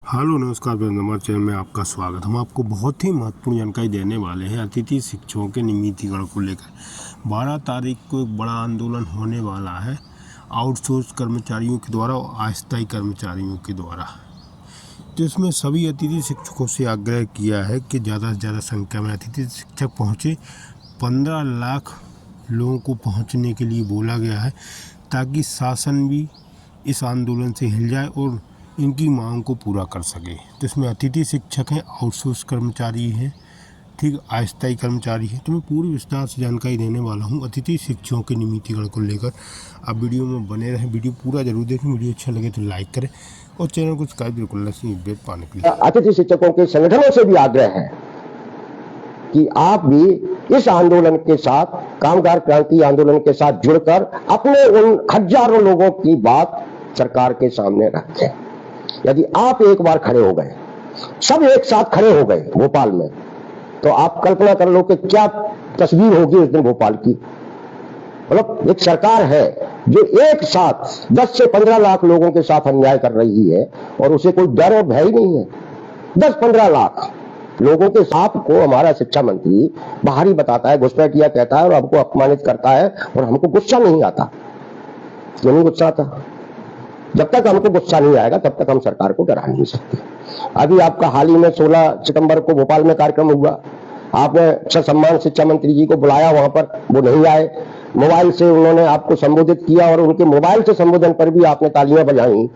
Hello नमस्कार हमारे channel में आपका स्वागत। हम आपको बहुत ही महत्वपूर्ण जानकारी देने वाले हैं अतिथि शिक्षकों के नियमितीकरण को लेकर। 12 तारीख को एक बड़ा आंदोलन होने वाला है आउटसोर्स कर्मचारियों के द्वारा और अस्थायी कर्मचारियों के द्वारा। तो इसमें सभी अतिथि शिक्षकों से आग्रह किया है कि ज़्यादा से ज़्यादा संख्या में अतिथि शिक्षक पहुँचे। 15 लाख लोगों को पहुँचने के लिए बोला गया है ताकि शासन भी इस आंदोलन से हिल जाए और इनकी मांग को पूरा कर सके। तो इसमें अतिथि शिक्षक हैं, आउटसोर्स कर्मचारी हैं, ठीक, अस्थायी कर्मचारी हैं। तो मैं पूरी विस्तार से जानकारी देने वाला हूं अतिथि शिक्षकों के नियमितीकरण को लेकर। आप वीडियो में बने रहें, वीडियो पूरा जरूर देखें। वीडियो अच्छा लगे तो लाइक करें और चैनल को सब्सक्राइब बिल्कुल अपडेट पाने के लिए। अतिथि शिक्षकों के संगठनों से भी आग्रह है कि आप भी इस आंदोलन के साथ, कामगार क्रांति आंदोलन के साथ जुड़कर अपने उन हजारों लोगों की बात सरकार के सामने रखें। यदि आप एक बार खड़े हो गए, सब एक साथ खड़े हो गए भोपाल में, तो आप कल्पना कर लो कि क्या तस्वीर होगी उस दिन भोपाल की। मतलब एक सरकार है जो एक साथ 10 से 15 लाख लोगों के साथ अन्याय कर रही है और उसे कोई डर और भय ही नहीं है। 10-15 लाख लोगों के साथ को हमारा शिक्षा मंत्री बाहरी बताता है, घुसपैठिया कहता है और हमको अपमानित करता है और हमको गुस्सा नहीं आता। क्यों नहीं गुस्सा आता? जब तक हमको गुस्सा नहीं आएगा तब तक हम सरकार को डरा नहीं सकते। अभी आपका हाल ही में 16 सितंबर को भोपाल में कार्यक्रम हुआ। आपने सम्मान शिक्षा मंत्री जी को बुलाया, वहां पर वो नहीं आए। मोबाइल से उन्होंने आपको संबोधित किया और उनके मोबाइल से संबोधन पर भी आपने तालियां बजाई।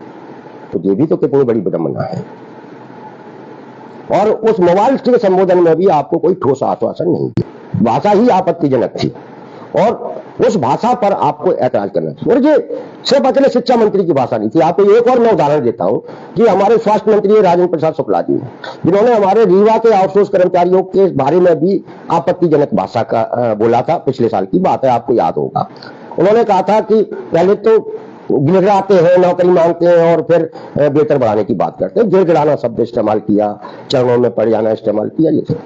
तो ये भी तो कितनी बड़ी विडंबना है। और उस मोबाइल के संबोधन में भी आपको कोई ठोस आश्वासन नहीं दिया। भाषा ही आपत्तिजनक थी और उस भाषा पर आपको ऐतराज करना चाहिए। और ये सिर्फ अकेले शिक्षा मंत्री की भाषा नहीं थी। आपको एक और मैं उदाहरण देता हूं कि हमारे स्वास्थ्य मंत्री राजेंद्र प्रसाद शुक्ला जी, जिन्होंने हमारे रीवा के आउटसोर्स कर्मचारियों के बारे में भी आपत्तिजनक भाषा का बोला था। पिछले साल की बात है, आपको याद होगा। उन्होंने कहा था कि पहले तो गिड़गिड़ाते हैं, नौकरी मांगते हैं और फिर वेतन बढ़ाने की बात करते हैं। गिड़गिड़ाना शब्द इस्तेमाल किया, चरणों में पड़ जाना इस्तेमाल किया। ये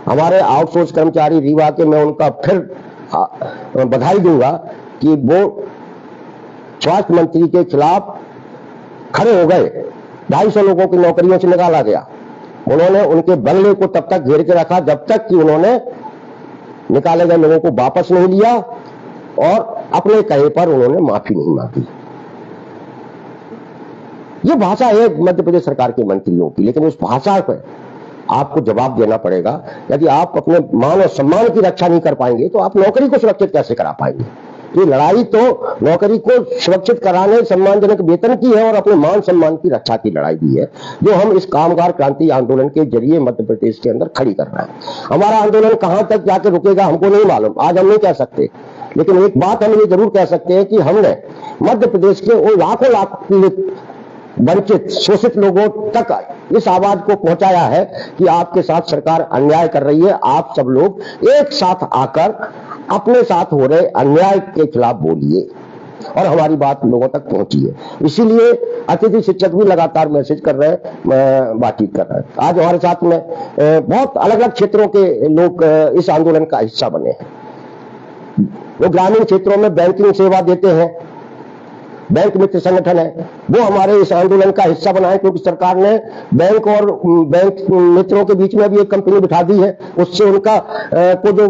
हमारे आउटसोर्स कर्मचारी रीवा के, मैं उनका फिर बधाई दूंगा कि वो स्वास्थ्य मंत्री के खिलाफ खड़े हो गए। 250 लोगों की नौकरियों से निकाला गया। उन्होंने उनके बंगले को तब तक घेर के रखा जब तक कि उन्होंने निकाले गए लोगों को वापस नहीं लिया और अपने कहे पर उन्होंने माफी नहीं मांगी। ये भाषा है मध्य प्रदेश सरकार के मंत्रियों की, लेकिन उस भाषा पर आपको जवाब देना पड़ेगा। यदि आप अपने मान और सम्मान की रक्षा नहीं कर पाएंगे तो आप नौकरी को सुरक्षित कैसे करा पाएंगे? ये लड़ाई तो नौकरी को सुरक्षित कराने, सम्मानजनक वेतन की है और अपने मान सम्मान की रक्षा की लड़ाई भी है, जो हम इस कामगार क्रांति आंदोलन के जरिए मध्य प्रदेश के अंदर खड़ी कर रहे हैं। हमारा आंदोलन कहां तक जाकर रुकेगा हमको नहीं मालूम, आज हम नहीं कह सकते। लेकिन एक बात हम ये जरूर कह सकते हैं कि हमने मध्य प्रदेश के उन लाखों लाख वंचित, शोषित लोगों तक इस आवाज को पहुंचाया है कि आपके साथ सरकार अन्याय कर रही है। आप सब लोग एक साथ आकर अपने साथ हो रहे अन्याय के खिलाफ बोलिए और हमारी बात लोगों तक पहुंची है। इसीलिए अतिथि शिक्षक भी लगातार मैसेज कर रहे हैं, बातचीत कर रहे हैं। आज हमारे साथ में बहुत अलग अलग क्षेत्रों के लोग इस आंदोलन का हिस्सा बने हैं। वो ग्रामीण क्षेत्रों में बैंकिंग सेवा देते हैं, बैंक मित्र संगठन है, वो हमारे इस आंदोलन का हिस्सा बना है, क्योंकि सरकार ने बैंक और बैंक मित्रों के बीच में भी एक कंपनी बिठा दी है। उससे उनका को जो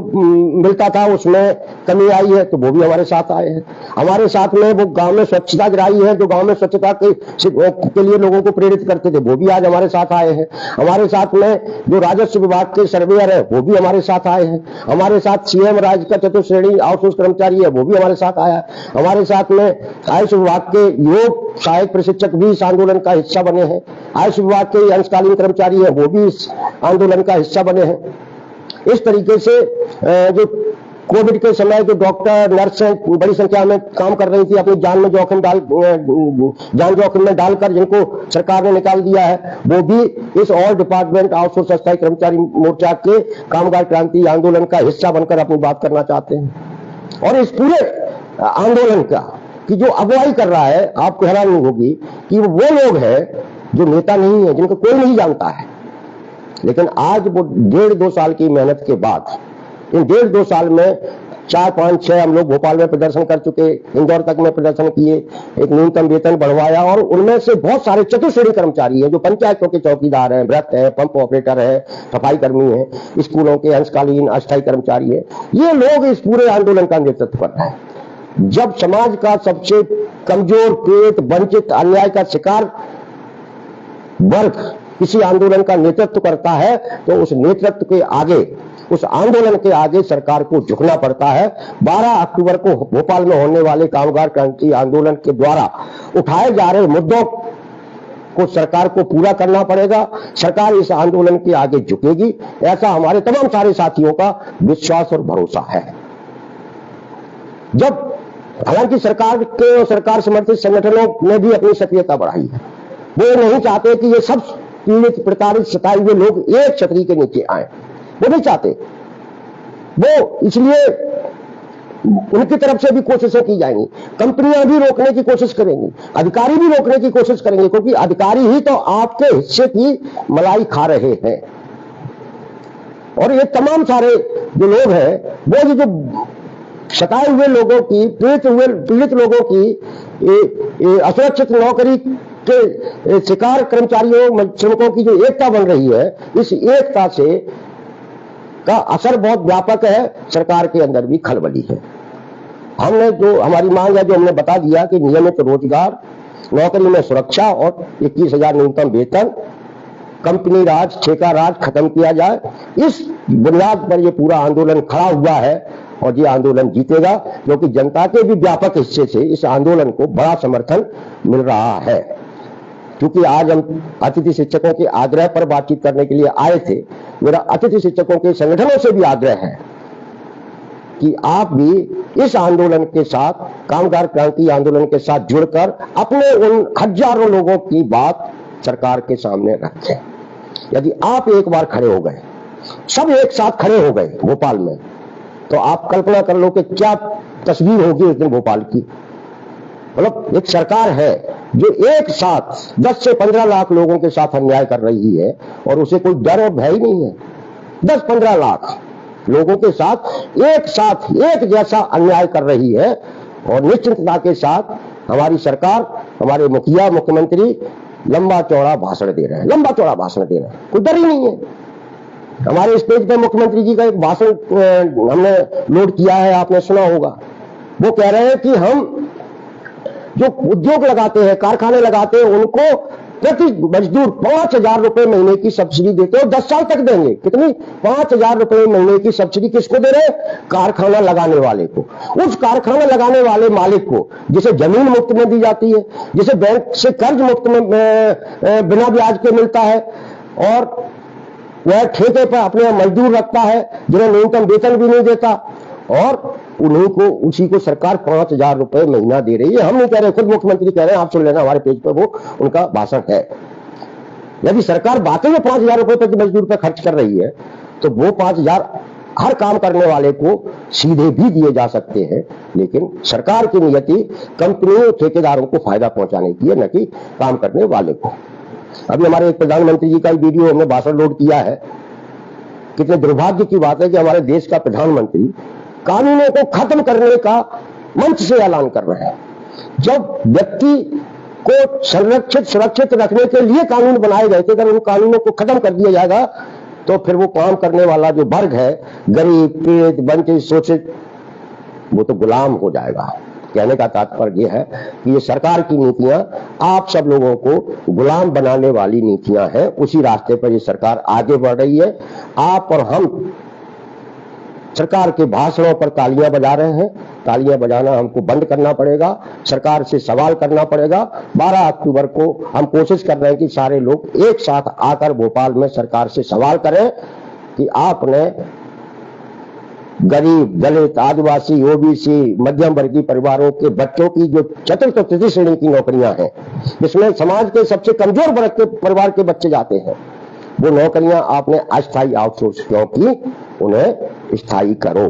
मिलता था उसमें कमी आई है, तो वो भी हमारे साथ आए हैं। हमारे साथ में वो गांव में स्वच्छता गिराई है, जो गांव में स्वच्छता के लिए लोगों को प्रेरित करते थे, वो भी आज हमारे साथ आए हैं। हमारे साथ में जो राजस्व विभाग के सर्वेयर है वो भी हमारे साथ आए हैं। हमारे साथ सीएम राज्य का चतुर्श्रेणी आउटसोर्स कर्मचारी है, वो भी हमारे साथ आया। हमारे साथ में आयुष विभाग के योग सहायक प्रशिक्षक भी इस आंदोलन का हिस्सा बने हैं। आयुष विभाग के अंशकालीन कर्मचारी हैं, वो भी इस आंदोलन का हिस्सा बने हैं। इस तरीके से जो कोविड के समय जो डॉक्टर, नर्स बड़ी संख्या में काम कर रही थी, अपनी जान जोखिम में डालकर जिनको सरकार ने निकाल दिया है, वो भी इस ऑल डिपार्टमेंट आउटसोर्स अस्थायी कर्मचारी मोर्चा के कामगार क्रांति आंदोलन का हिस्सा बनकर अपनी बात करना चाहते हैं। और इस पूरे आंदोलन का कि जो अगुवाई कर रहा है, आपको हैरानी होगी कि वो लोग हैं जो नेता नहीं है, जिनको कोई नहीं जानता है। लेकिन आज वो 1.5-2 साल की मेहनत के बाद, इन 1.5-2 साल में 4, 5, 6 हम लोग भोपाल में प्रदर्शन कर चुके, इंदौर तक में प्रदर्शन किए, एक न्यूनतम वेतन बढ़वाया। और उनमें से बहुत सारे चतुश्रेणी कर्मचारी हैं जो पंचायतों के चौकीदार हैं, भ्रष्ट है, पंप ऑपरेटर है, सफाई कर्मी है, स्कूलों के अंशकालीन अस्थायी कर्मचारी है, ये लोग इस पूरे आंदोलन का नेतृत्व कर रहे हैं। जब समाज का सबसे कमजोर, पीड़ित, वंचित, अन्याय का शिकार वर्ग किसी आंदोलन का नेतृत्व करता है तो उस नेतृत्व के आगे, उस आंदोलन के आगे सरकार को झुकना पड़ता है। 12 अक्टूबर को भोपाल में होने वाले कामगार क्रांति आंदोलन के द्वारा उठाए जा रहे मुद्दों को सरकार को पूरा करना पड़ेगा। सरकार इस आंदोलन के आगे झुकेगी, ऐसा हमारे तमाम सारे साथियों का विश्वास और भरोसा है। जब हालांकि सरकार के और सरकार समर्थित संगठनों ने भी अपनी सक्रियता बढ़ाई है, वो नहीं चाहते कि ये सब पीड़ित, प्रताड़ित, सताए हुए लोग एक छतरी के नीचे आए, वो नहीं चाहते। वो इसलिए उनकी तरफ से भी कोशिशें की जाएंगी, कंपनियां भी रोकने की कोशिश करेंगी, अधिकारी भी रोकने की कोशिश करेंगे, क्योंकि अधिकारी ही तो आपके हिस्से की मलाई खा रहे हैं। और ये तमाम सारे जो लोग हैं, वो जो सताए हुए लोगों की, पीड़ित लोगों की असुरक्षित नौकरी के शिकार कर्मचारियों, श्रमिकों की जो एकता बन रही है, इस एकता से का असर बहुत व्यापक है। सरकार के अंदर भी खलबली है। हमने जो हमारी मांग है, जो हमने बता दिया कि नियमित रोजगार, नौकरी में सुरक्षा और 21,000 न्यूनतम वेतन, कंपनी राज, ठेका राज खत्म किया जाए। इस बुनियाद पर यह पूरा आंदोलन खड़ा हुआ है और ये आंदोलन जीतेगा, क्योंकि जनता के भी व्यापक हिस्से से इस आंदोलन को बड़ा समर्थन मिल रहा है। क्योंकि आज हम अतिथि शिक्षकों के आग्रह पर बातचीत करने के लिए आए थे, मेरा अतिथि शिक्षकों के संगठनों से भी आग्रह है कि आप भी इस आंदोलन के साथ, कामगार क्रांति आंदोलन के साथ जुड़कर अपने उन हजारों लोगों की बात सरकार के सामने रखें। यदि आप एक बार खड़े हो गए, सब एक साथ खड़े हो गए भोपाल में, तो आप कल्पना कर लो कि क्या तस्वीर होगी उस दिन भोपाल की। मतलब एक सरकार है जो एक साथ 10 से 15 लाख लोगों के साथ अन्याय कर रही है और उसे कोई डर और भय ही नहीं है। 10-15 लाख लोगों के साथ एक जैसा अन्याय कर रही है और निश्चिंतता के साथ हमारी सरकार, हमारे मुखिया, मुख्यमंत्री लंबा चौड़ा भाषण दे रहे हैं, लंबा चौड़ा भाषण दे रहे हैं, कोई डर ही नहीं है। हमारे स्टेज पे मुख्यमंत्री जी का एक भाषण हमने लोड किया है, आपने सुना होगा। वो कह रहे हैं कि हम जो उद्योग लगाते हैं, कारखाने लगाते हैं, उनको प्रति मजदूर 5,000 रुपए महीने की सब्सिडी देते हैं, 10 साल तक देंगे। कितनी? 5,000 रुपए महीने की सब्सिडी किसको दे रहे हैं? कारखाना लगाने वाले को। उस कारखाना लगाने वाले मालिक को, जिसे जमीन मुफ्त में दी जाती है, जिसे बैंक से कर्ज मुफ्त में बिना ब्याज के मिलता है, और वह ठेके पर अपने मजदूर रखता है जिन्हें न्यूनतम वेतन भी नहीं देता, और उन्हीं को, उसी को सरकार 5,000 रुपए महीना दे रही है। हम नहीं कह रहे, खुद मुख्यमंत्री कह रहे हैं, आप सुन लेना, हमारे पेज पर वो उनका भाषण है। यदि सरकार वाकई में 5,000 रुपए प्रति मजदूर पर खर्च कर रही है, तो वो 5,000 हर काम करने वाले को सीधे भी दिए जा सकते हैं। लेकिन सरकार की नियति कंपनियों, ठेकेदारों को फायदा पहुंचाने की है, न कि काम करने वाले को। अभी हमारे एक प्रधानमंत्री जी का वीडियो हमने भाषण लोड किया है। कितने दुर्भाग्य की बात है कि हमारे देश का प्रधानमंत्री कानूनों को खत्म करने का मंच से ऐलान कर रहे हैं। जब व्यक्ति को संरक्षित, सुरक्षित रखने के लिए कानून बनाए गए थे, अगर उन कानूनों को खत्म कर दिया जाएगा तो फिर वो काम करने वाला जो वर्ग है, गरीब, पीड़ित, वंचित, शोषित, वो तो गुलाम हो जाएगा। कहने का तात्पर्य यह है कि ये सरकार की नीतियां आप सब लोगों को गुलाम बनाने वाली नीतियां हैं। उसी रास्ते पर ये सरकार आगे बढ़ रही है। आप और हम सरकार के भाषणों पर तालियां बजा रहे हैं। तालियां बजाना हमको बंद करना पड़ेगा, सरकार से सवाल करना पड़ेगा। 12 अक्टूबर को हम कोशिश कर रहे हैं कि सारे लोग एक साथ आकर भोपाल में सरकार से सवाल करें कि आपने गरीब, दलित, आदिवासी, ओबीसी, मध्यम वर्गीय परिवारों के बच्चों की जो चतुर्थ और तृतीय श्रेणी की नौकरियां हैं, जिसमें समाज के सबसे कमजोर वर्ग के परिवार के बच्चे जाते हैं, वो नौकरियां आपने अस्थायी आउटसोर्स क्यों की? उन्हें स्थायी करो।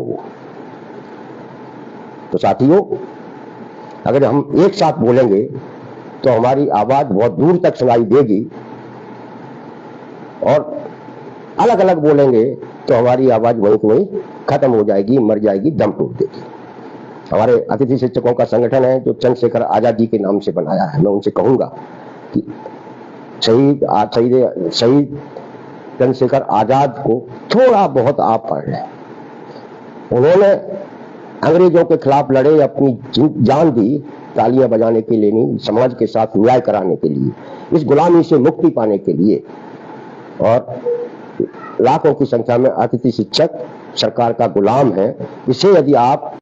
तो साथियों, अगर हम एक साथ बोलेंगे तो हमारी आवाज बहुत दूर तक सुनाई देगी, और अलग अलग बोलेंगे तो हमारी आवाज वहीं की वहीं खत्म हो जाएगी, मर जाएगी, दम तोड़ देगी। हमारे अतिथि शिक्षकों का संगठन है जो चंद्रशेखर आजाद जी के नाम से बनाया है। मैं उनसे कहूंगा कि शहीद चंद्रशेखर आजाद को थोड़ा बहुत आप पढ़ लें। उन्होंने अंग्रेजों के खिलाफ लड़े, अपनी जान दी, तालियां बजाने के लिए नहीं, समाज के साथ न्याय कराने के लिए, इस गुलामी से मुक्ति पाने के लिए। और लाखों की संख्या में अतिथि शिक्षक सरकार का गुलाम है। इसे यदि आप